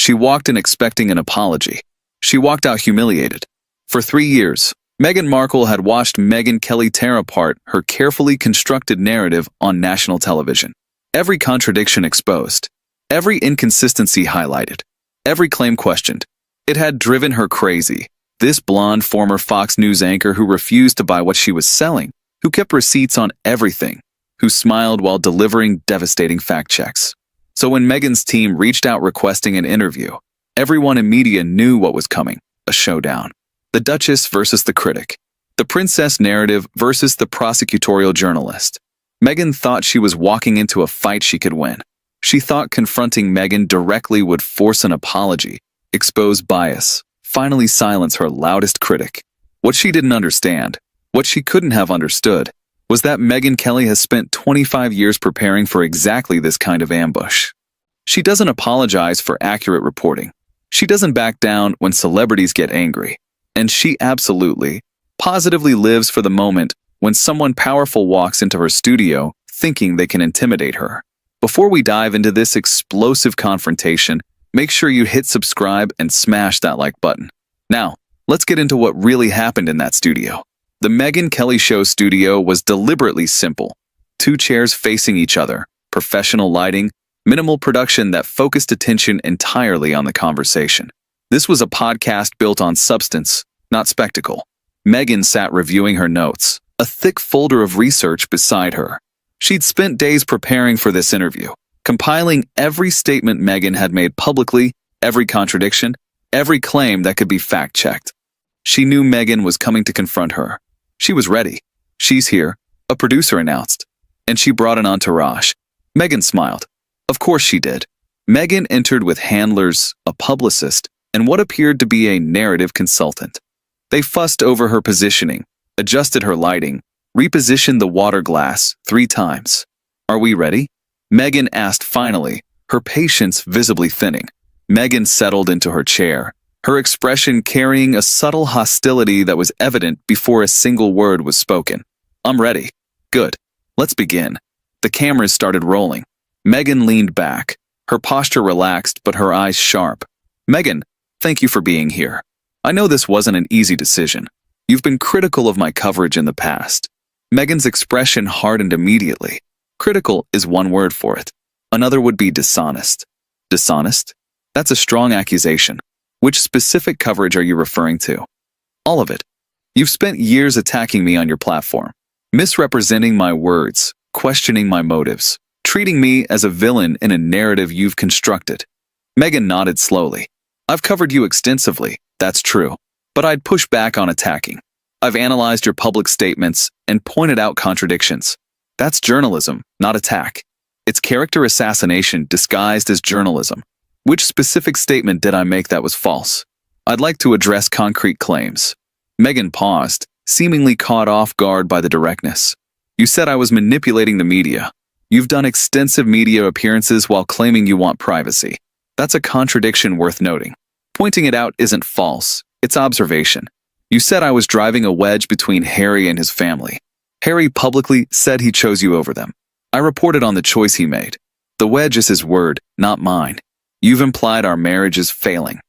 She walked in expecting an apology. She walked out humiliated. For 3 years, Meghan Markle had watched Megyn Kelly tear apart her carefully constructed narrative on national television. Every contradiction exposed, every inconsistency highlighted, every claim questioned. It had driven her crazy. This blonde former Fox News anchor who refused to buy what she was selling, who kept receipts on everything, who smiled while delivering devastating fact checks. So when Megyn's team reached out requesting an interview, everyone in media knew what was coming: a showdown. The Duchess versus the critic. The princess narrative versus the prosecutorial journalist. Megyn thought she was walking into a fight she could win. She thought confronting Megyn directly would force an apology, expose bias, finally silence her loudest critic. What she didn't understand, what she couldn't have understood, was that Megyn Kelly has spent 25 years preparing for exactly this kind of ambush. She doesn't apologize for accurate reporting. She doesn't back down when celebrities get angry. And she absolutely, positively lives for the moment when someone powerful walks into her studio thinking they can intimidate her. Before we dive into this explosive confrontation, make sure you hit subscribe and smash that like button. Now, let's get into what really happened in that studio. The Megyn Kelly Show studio was deliberately simple. 2 chairs facing each other, professional lighting, minimal production that focused attention entirely on the conversation. This was a podcast built on substance, not spectacle. Megyn sat reviewing her notes, a thick folder of research beside her. She'd spent days preparing for this interview, compiling every statement Megyn had made publicly, every contradiction, every claim that could be fact-checked. She knew Megyn was coming to confront her. She was ready. "She's here," a producer announced. And she brought an entourage. Megyn smiled. Of course she did. Megyn entered with handlers, a publicist, and what appeared to be a narrative consultant. They fussed over her positioning, adjusted her lighting, repositioned the water glass 3 times. "Are we ready?" Megyn asked finally, her patience visibly thinning. Megyn settled into her chair, her expression carrying a subtle hostility that was evident before a single word was spoken. "I'm ready." "Good. Let's begin." The cameras started rolling. Megyn leaned back, her posture relaxed but her eyes sharp. "Megyn, thank you for being here. I know this wasn't an easy decision. You've been critical of my coverage in the past." Megyn's expression hardened immediately. Critical is one word for it. Another would be dishonest. Dishonest? That's a strong accusation. Which specific coverage are you referring to? All of it. You've spent years attacking me on your platform, misrepresenting my words, questioning my motives, treating me as a villain in a narrative you've constructed. Megyn nodded slowly. "I've covered you extensively, that's true, but I'd push back on attacking. I've analyzed your public statements and pointed out contradictions. That's journalism, not attack. It's character assassination disguised as journalism. Which specific statement did I make that was false? I'd like to address concrete claims." Megyn paused, seemingly caught off guard by the directness. "You said I was manipulating the media. You've done extensive media appearances while claiming you want privacy. That's a contradiction worth noting. Pointing it out isn't false, it's observation. You said I was driving a wedge between Harry and his family. Harry publicly said he chose you over them. I reported on the choice he made. The wedge is his word, not mine. You've implied our marriage is failing.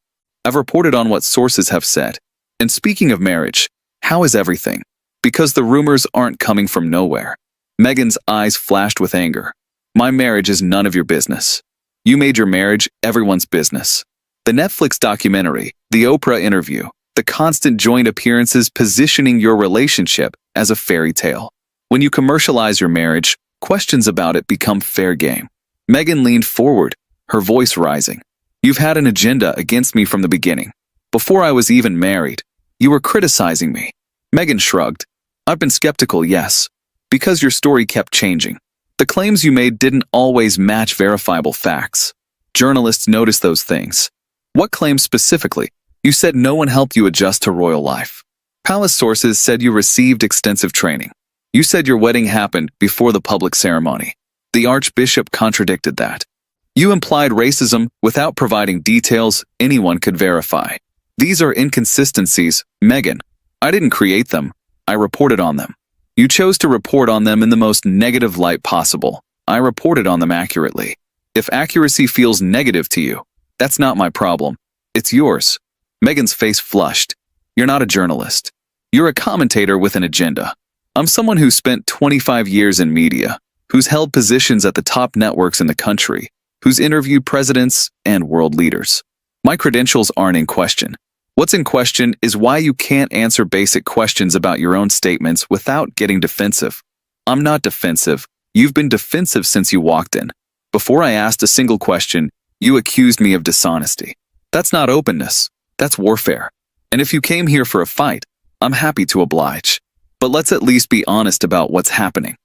I've reported on what sources have said. And speaking of marriage, how is everything? Because the rumors aren't coming from nowhere." Megyn's eyes flashed with anger. "My marriage is none of your business. You made your marriage everyone's business. The Netflix documentary, the Oprah interview, the constant joint appearances positioning your relationship as a fairy tale. When you commercialize your marriage, questions about it become fair game." Megyn leaned forward, her voice rising. "You've had an agenda against me from the beginning. Before I was even married, you were criticizing me." Megyn shrugged. "I've been skeptical, yes, because your story kept changing. The claims you made didn't always match verifiable facts. Journalists notice those things." "What claims specifically?" "You said no one helped you adjust to royal life. Palace sources said you received extensive training. You said your wedding happened before the public ceremony. The Archbishop contradicted that. You implied racism without providing details anyone could verify. These are inconsistencies, Megyn. I didn't create them. I reported on them. You chose to report on them in the most negative light possible. I reported on them accurately. If accuracy feels negative to you, That's not my problem. It's yours. Megyn's face flushed. You're not a journalist. You're a commentator with an agenda. I'm someone who spent 25 years in media, who's held positions at the top networks in the country, who's interviewed presidents and world leaders. My credentials aren't in question. What's in question is why you can't answer basic questions about your own statements without getting defensive. I'm not defensive. You've been defensive since you walked in. Before I asked a single question, you accused me of dishonesty. That's not openness. That's warfare. And if you came here for a fight, I'm happy to oblige. But let's at least be honest about what's happening.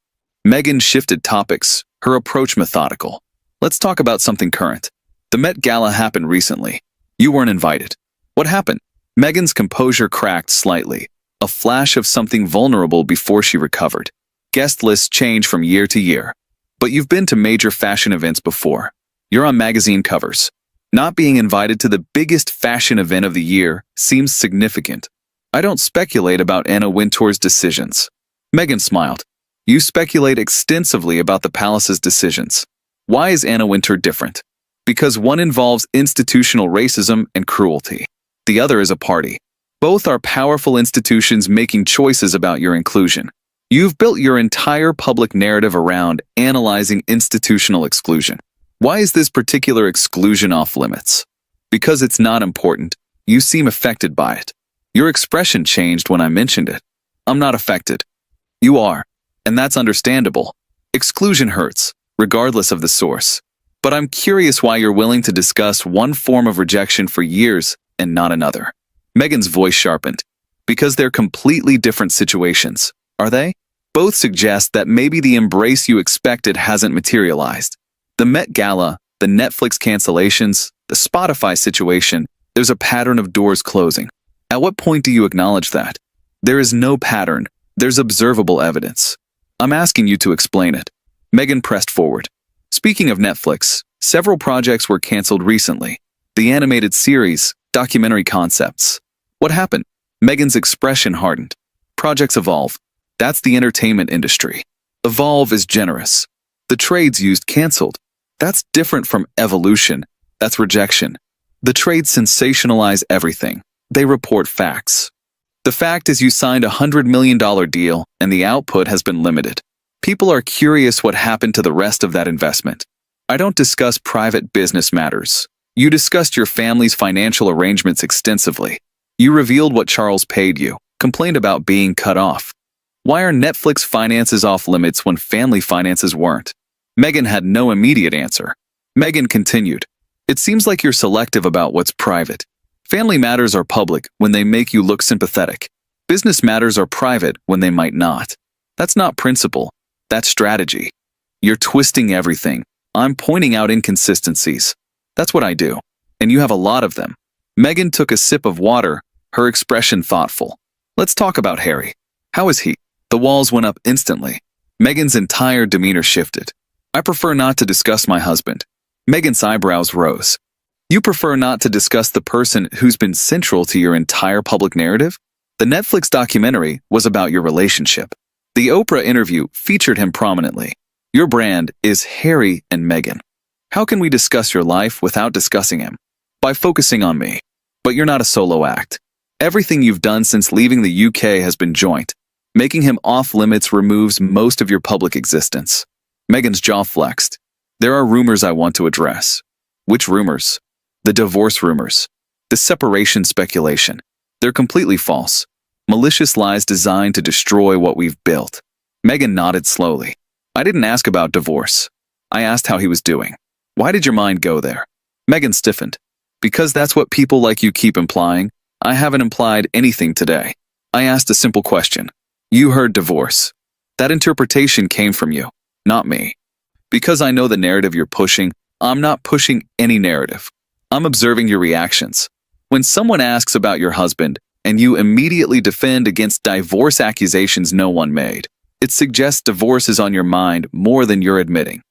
Megyn shifted topics, her approach methodical. Let's talk about something current. The Met Gala happened recently. You weren't invited. What happened? Megyn's composure cracked slightly, a flash of something vulnerable before she recovered. Guest lists change from year to year. But you've been to major fashion events before. You're on magazine covers. Not being invited to the biggest fashion event of the year seems significant. I don't speculate about Anna Wintour's decisions. Megyn smiled. You speculate extensively about the palace's decisions. Why is Anna Wintour different? Because one involves institutional racism and cruelty. The other is a party. Both are powerful institutions making choices about your inclusion. You've built your entire public narrative around analyzing institutional exclusion. Why is this particular exclusion off limits? Because it's not important. You seem affected by it. Your expression changed when I mentioned it. I'm not affected. You are. And that's understandable. Exclusion hurts, regardless of the source. But I'm curious why you're willing to discuss one form of rejection for years and not another. Megyn's voice sharpened. Because they're completely different situations, are they? Both suggest that maybe the embrace you expected hasn't materialized. The Met Gala, the Netflix cancellations, the Spotify situation, there's a pattern of doors closing. At what point do you acknowledge that? There is no pattern. There's observable evidence. I'm asking you to explain it. Megyn pressed forward. Speaking of Netflix, several projects were canceled recently. The animated series, documentary concepts. What happened? Megyn's expression hardened. Projects evolve. That's the entertainment industry. Evolve is generous. The trades used canceled. That's different from evolution. That's rejection. The trades sensationalize everything. They report facts. The fact is you signed a $100 million deal and the output has been limited. People are curious what happened to the rest of that investment. I don't discuss private business matters. You discussed your family's financial arrangements extensively. You revealed what Charles paid you, complained about being cut off. Why are Netflix finances off limits when family finances weren't? Megyn had no immediate answer. Megyn continued. It seems like you're selective about what's private. Family matters are public when they make you look sympathetic. Business matters are private when they might not. That's not principle. That's strategy. You're twisting everything. I'm pointing out inconsistencies. That's what I do. And you have a lot of them. Megyn took a sip of water, her expression thoughtful. Let's talk about Harry. How is he? The walls went up instantly. Megyn's entire demeanor shifted. I prefer not to discuss my husband. Megyn's eyebrows rose. You prefer not to discuss the person who's been central to your entire public narrative? The Netflix documentary was about your relationship. The Oprah interview featured him prominently. Your brand is Harry and Megyn. How can we discuss your life without discussing him? By focusing on me. But you're not a solo act. Everything you've done since leaving the UK has been joint. Making him off limits removes most of your public existence. Megyn's jaw flexed. There are rumors I want to address. Which rumors? The divorce rumors. The separation speculation. They're completely false. Malicious lies designed to destroy what we've built. Megyn nodded slowly. I didn't ask about divorce. I asked how he was doing. Why did your mind go there? Megyn stiffened. Because that's what people like you keep implying. I haven't implied anything today. I asked a simple question. You heard divorce. That interpretation came from you, not me. Because I know the narrative you're pushing, I'm not pushing any narrative. I'm observing your reactions. When someone asks about your husband, and you immediately defend against divorce accusations no one made, it suggests divorce is on your mind more than you're admitting.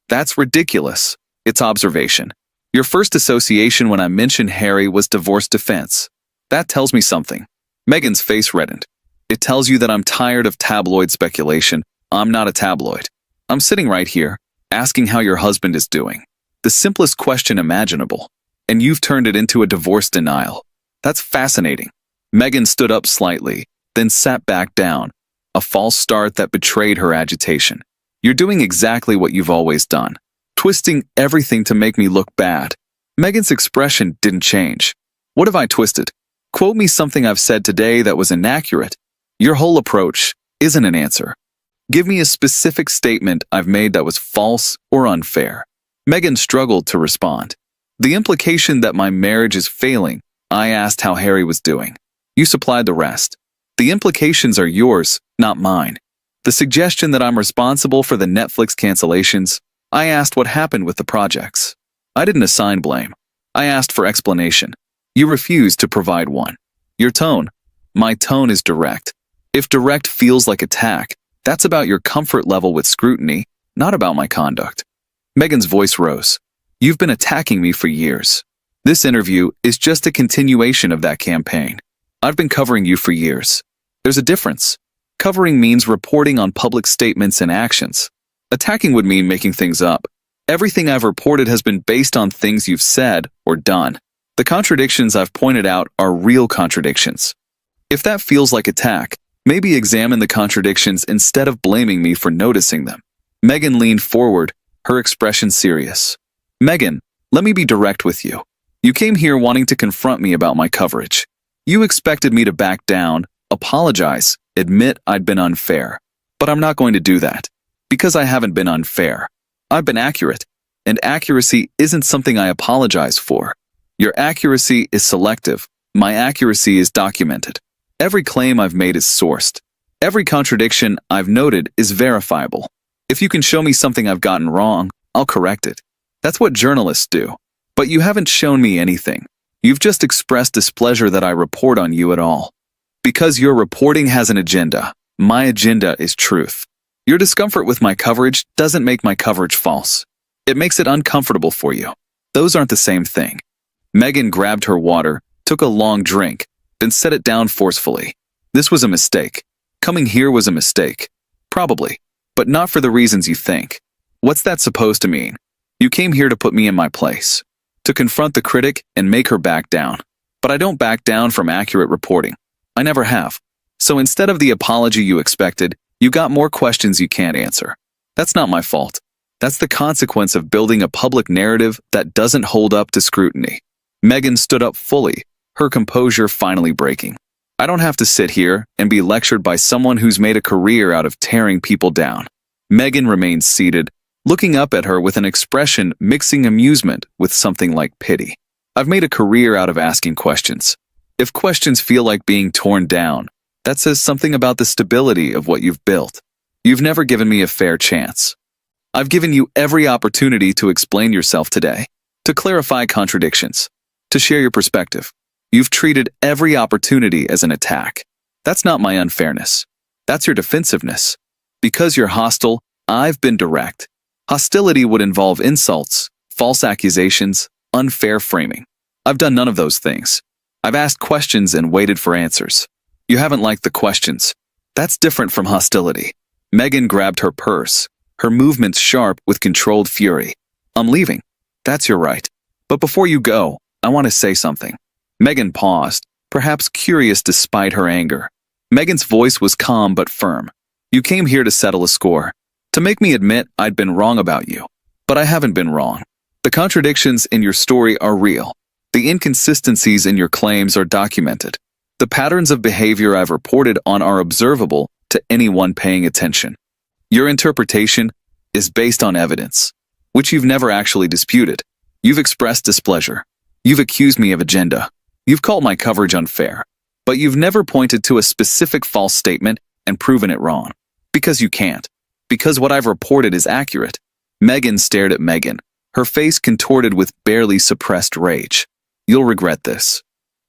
That's ridiculous. It's observation. Your first association when I mentioned Harry was divorce defense. That tells me something. Megyn's face reddened. It tells you that I'm tired of tabloid speculation. I'm not a tabloid. I'm sitting right here, asking how your husband is doing. The simplest question imaginable. and you've turned it into a divorce denial. That's fascinating. Megyn stood up slightly, then sat back down, a false start that betrayed her agitation. You're doing exactly what you've always done, twisting everything to make me look bad. Megyn's expression didn't change. What have I twisted? Quote me something I've said today that was inaccurate. Your whole approach isn't an answer. Give me a specific statement I've made that was false or unfair. Megyn struggled to respond. The implication that my marriage is failing. I asked how Harry was doing. You supplied the rest. The implications are yours, not mine. The suggestion that I'm responsible for the Netflix cancellations. I asked what happened with the projects. I didn't assign blame. I asked for explanation. You refused to provide one. Your tone. My tone is direct. If direct feels like attack, that's about your comfort level with scrutiny, not about my conduct. Megyn's voice rose. You've been attacking me for years. This interview is just a continuation of that campaign. I've been covering you for years. There's a difference. Covering means reporting on public statements and actions. Attacking would mean making things up. Everything I've reported has been based on things you've said or done. The contradictions I've pointed out are real contradictions. If that feels like attack, maybe examine the contradictions instead of blaming me for noticing them. Megyn leaned forward, her expression serious. Megyn, let me be direct with you. You came here wanting to confront me about my coverage. You expected me to back down, apologize, admit I'd been unfair. But I'm not going to do that. Because I haven't been unfair. I've been accurate. And accuracy isn't something I apologize for. Your accuracy is selective. My accuracy is documented. Every claim I've made is sourced. Every contradiction I've noted is verifiable. If you can show me something I've gotten wrong, I'll correct it. That's what journalists do. But you haven't shown me anything. You've just expressed displeasure that I report on you at all. Because your reporting has an agenda, my agenda is truth. Your discomfort with my coverage doesn't make my coverage false. It makes it uncomfortable for you. Those aren't the same thing. Megyn grabbed her water, took a long drink, then set it down forcefully. This was a mistake. Coming here was a mistake. Probably. But not for the reasons you think. What's that supposed to mean? You came here to put me in my place. To confront the critic and make her back down. But I don't back down from accurate reporting. I never have. So instead of the apology you expected, you got more questions you can't answer. That's not my fault. That's the consequence of building a public narrative that doesn't hold up to scrutiny. Megyn stood up fully, her composure finally breaking. I don't have to sit here and be lectured by someone who's made a career out of tearing people down. Megyn remained seated, looking up at her with an expression mixing amusement with something like pity. I've made a career out of asking questions. If questions feel like being torn down, that says something about the stability of what you've built. You've never given me a fair chance. I've given you every opportunity to explain yourself today, to clarify contradictions, to share your perspective. You've treated every opportunity as an attack. That's not my unfairness. That's your defensiveness. Because you're hostile, I've been direct. Hostility would involve insults, false accusations, unfair framing. I've done none of those things. I've asked questions and waited for answers. You haven't liked the questions. That's different from hostility. Megyn grabbed her purse, her movements sharp with controlled fury. I'm leaving. That's your right. But before you go, I want to say something. Megyn paused, perhaps curious despite her anger. Megyn's voice was calm but firm. You came here to settle a score, to make me admit I'd been wrong about you. But I haven't been wrong. The contradictions in your story are real. The inconsistencies in your claims are documented. The patterns of behavior I've reported on are observable to anyone paying attention. Your interpretation is based on evidence, which you've never actually disputed. You've expressed displeasure. You've accused me of agenda. You've called my coverage unfair. But you've never pointed to a specific false statement and proven it wrong. Because you can't. Because what I've reported is accurate. Megyn stared at Megyn, her face contorted with barely suppressed rage. You'll regret this.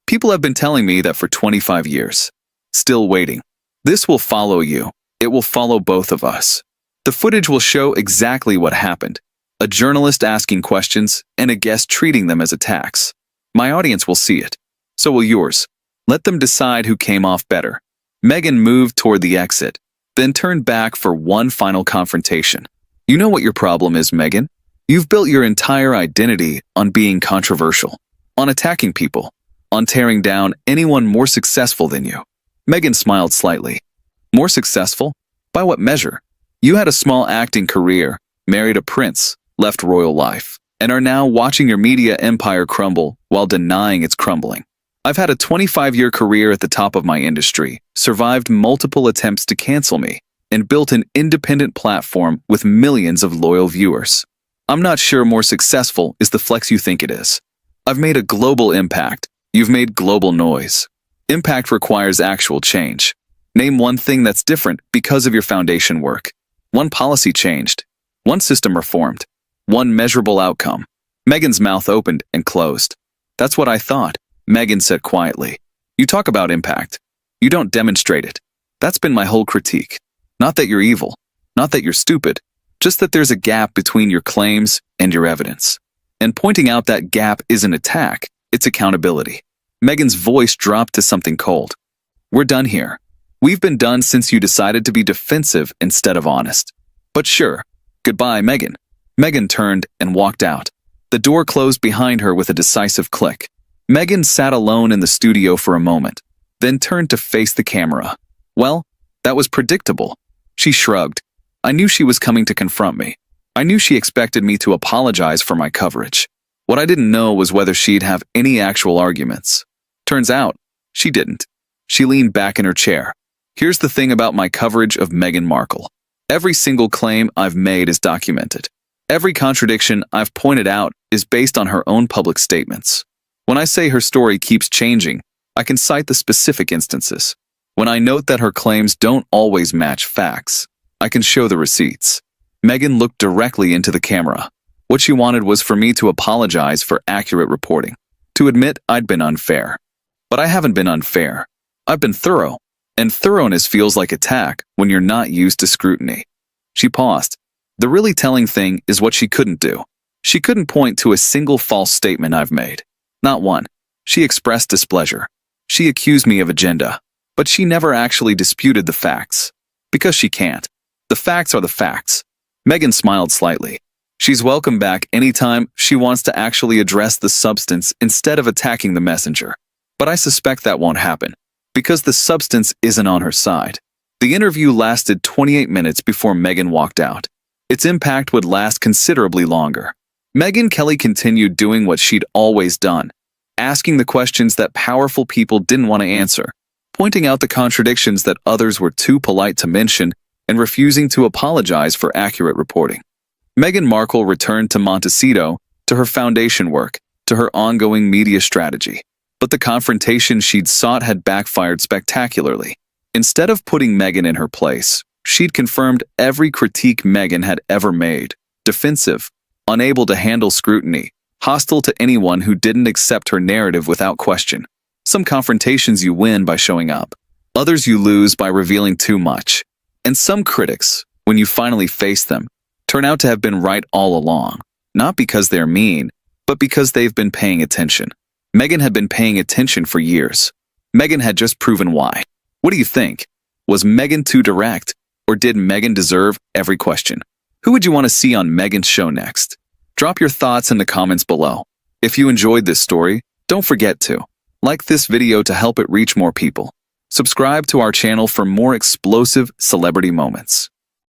People have been telling me that for 25 years. Still waiting. This will follow you. It will follow both of us. The footage will show exactly what happened. A journalist asking questions and a guest treating them as attacks. My audience will see it. So will yours. Let them decide who came off better. Megyn moved toward the exit, then turned back for one final confrontation. You know what your problem is, Megyn? You've built your entire identity on being controversial. On attacking people, on tearing down anyone more successful than you. Megyn smiled slightly. More successful? By what measure? You had a small acting career, married a prince, left royal life, and are now watching your media empire crumble while denying it's crumbling. I've had a 25-year career at the top of my industry, survived multiple attempts to cancel me, and built an independent platform with millions of loyal viewers. I'm not sure more successful is the flex you think it is. I've made a global impact. You've made global noise. Impact requires actual change. Name one thing that's different because of your foundation work. One policy changed. One system reformed. One measurable outcome. Megyn's mouth opened and closed. That's what I thought, Megyn said quietly. You talk about impact. You don't demonstrate it. That's been my whole critique. Not that you're evil. Not that you're stupid. Just that there's a gap between your claims and your evidence. And pointing out that gap isn't attack, it's accountability. Megyn's voice dropped to something cold. We're done here. We've been done since you decided to be defensive instead of honest. But sure. Goodbye, Megyn. Megyn turned and walked out. The door closed behind her with a decisive click. Megyn sat alone in the studio for a moment, then turned to face the camera. Well, that was predictable. She shrugged. I knew she was coming to confront me. I knew she expected me to apologize for my coverage. What I didn't know was whether she'd have any actual arguments. Turns out, she didn't. She leaned back in her chair. Here's the thing about my coverage of Meghan Markle. Every single claim I've made is documented. Every contradiction I've pointed out is based on her own public statements. When I say her story keeps changing, I can cite the specific instances. When I note that her claims don't always match facts, I can show the receipts. Megyn looked directly into the camera. What she wanted was for me to apologize for accurate reporting, to admit I'd been unfair. But I haven't been unfair. I've been thorough, and thoroughness feels like attack when you're not used to scrutiny. She paused. The really telling thing is what she couldn't do. She couldn't point to a single false statement I've made. Not one. She expressed displeasure. She accused me of agenda. But she never actually disputed the facts. Because she can't. The facts are the facts. Megyn smiled slightly. She's welcome back anytime she wants to actually address the substance instead of attacking the messenger. But I suspect that won't happen, because the substance isn't on her side. The interview lasted 28 minutes before Megyn walked out. Its impact would last considerably longer. Megyn Kelly continued doing what she'd always done, asking the questions that powerful people didn't want to answer, pointing out the contradictions that others were too polite to mention, and refusing to apologize for accurate reporting. Meghan Markle returned to Montecito, to her foundation work, to her ongoing media strategy. But the confrontation she'd sought had backfired spectacularly. Instead of putting Megyn in her place, she'd confirmed every critique Megyn had ever made: defensive, unable to handle scrutiny, hostile to anyone who didn't accept her narrative without question. Some confrontations you win by showing up. Others you lose by revealing too much. And some critics, when you finally face them, turn out to have been right all along. Not because they're mean, but because they've been paying attention. Megyn had been paying attention for years. Megyn had just proven why. What do you think? Was Megyn too direct? Or did Megyn deserve every question? Who would you want to see on Megyn's show next? Drop your thoughts in the comments below. If you enjoyed this story, don't forget to like this video to help it reach more people. Subscribe to our channel for more explosive celebrity moments.